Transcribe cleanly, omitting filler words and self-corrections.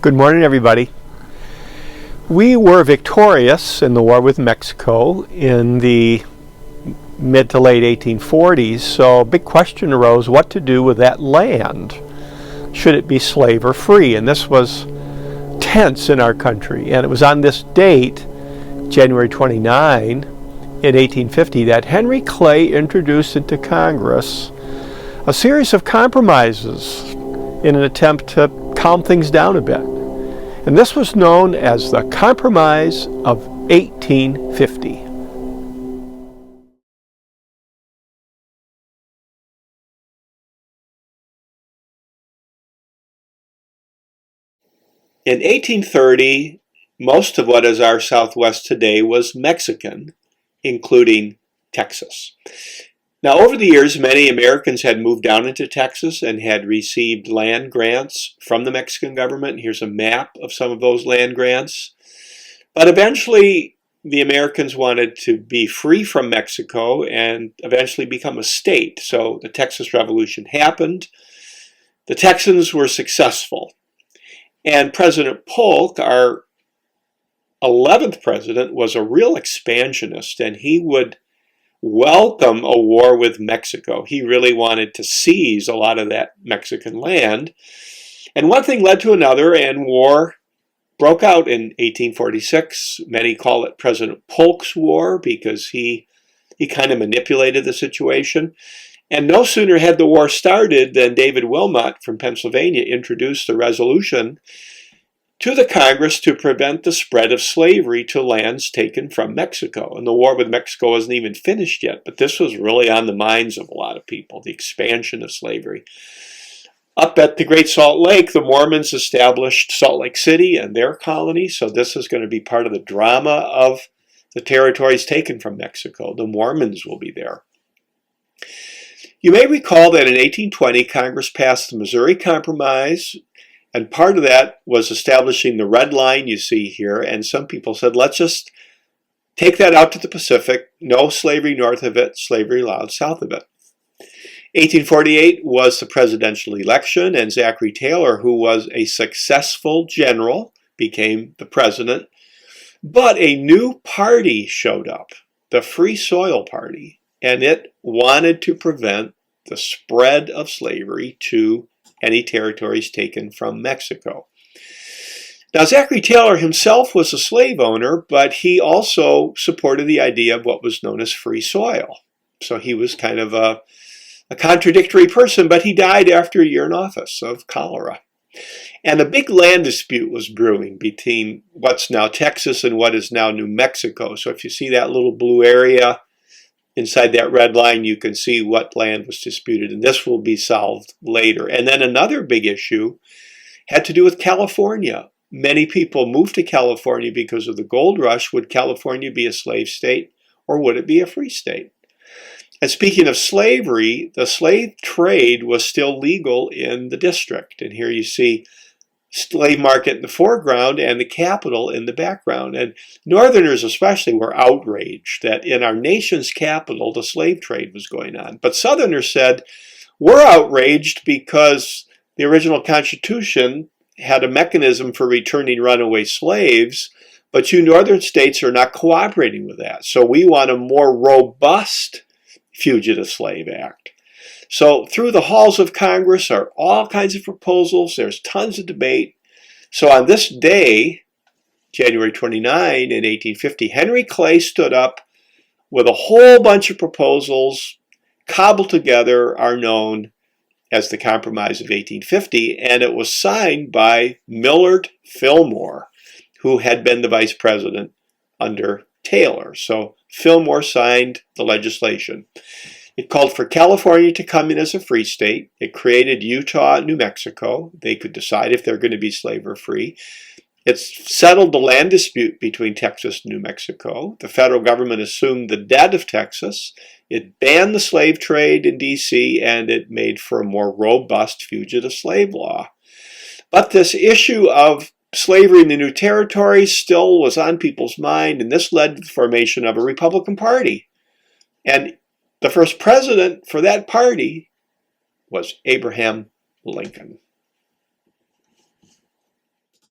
Good morning, everybody. We were victorious in the war with Mexico in the mid to late 1840s, so a big question arose what to do with that land. Should it be slave or free? And this was tense in our country. And it was on this date, January 29, in 1850, that Henry Clay introduced into Congress a series of compromises in an attempt to calm things down a bit. And this was known as the Compromise of 1850. In 1830, most of what is our Southwest today was Mexican, including Texas. Now, over the years, many Americans had moved down into Texas and had received land grants from the Mexican government. Here's a map of some of those land grants. But eventually, the Americans wanted to be free from Mexico and eventually become a state. So the Texas Revolution happened. The Texans were successful. And President Polk, our 11th president, was a real expansionist, and he would welcome a war with Mexico. He really wanted to seize a lot of that Mexican land. And one thing led to another, and war broke out in 1846. Many call it President Polk's War because he kind of manipulated the situation. And no sooner had the war started than David Wilmot from Pennsylvania introduced a resolution to the Congress to prevent the spread of slavery to lands taken from Mexico. And the war with Mexico wasn't even finished yet, but this was really on the minds of a lot of people, the expansion of slavery. Up at the Great Salt Lake, the Mormons established Salt Lake City and their colony, so this is going to be part of the drama of the territories taken from Mexico. The Mormons will be there. You may recall that in 1820, Congress passed the Missouri Compromise, and part of that was establishing the red line you see here, and some people said, let's just take that out to the Pacific, no slavery north of it, slavery allowed south of it. 1848 was the presidential election, and Zachary Taylor, who was a successful general, became the president, but a new party showed up, the Free Soil Party, and it wanted to prevent the spread of slavery to any territories taken from Mexico. Now, Zachary Taylor himself was a slave owner, but he also supported the idea of what was known as free soil. So he was kind of a contradictory person, but he died after a year in office of cholera. And a big land dispute was brewing between what's now Texas and what is now New Mexico. So if you see that little blue area inside that red line, you can see what land was disputed, and this will be solved later. And then another big issue had to do with California. Many people moved to California because of the gold rush. Would California be a slave state, or would it be a free state? And speaking of slavery, the slave trade was still legal in the district. And here you see slave market in the foreground and the Capitol in the background. And Northerners especially were outraged that in our nation's capital the slave trade was going on. But Southerners said, we're outraged because the original Constitution had a mechanism for returning runaway slaves, but you Northern states are not cooperating with that. So we want a more robust Fugitive Slave Act. So through the halls of Congress are all kinds of proposals. There's tons of debate. So on this day, January 29 in 1850, Henry Clay stood up with a whole bunch of proposals cobbled together, are known as the Compromise of 1850, and it was signed by Millard Fillmore, who had been the vice president under Taylor. So Fillmore signed the legislation. It called for California to come in as a free state. It created Utah and New Mexico. They could decide if they're going to be slave or free. It settled the land dispute between Texas and New Mexico. The federal government assumed the debt of Texas. It banned the slave trade in D.C., and it made for a more robust fugitive slave law. But this issue of slavery in the new territories still was on people's mind, and this led to the formation of a Republican Party. And the first president for that party was Abraham Lincoln.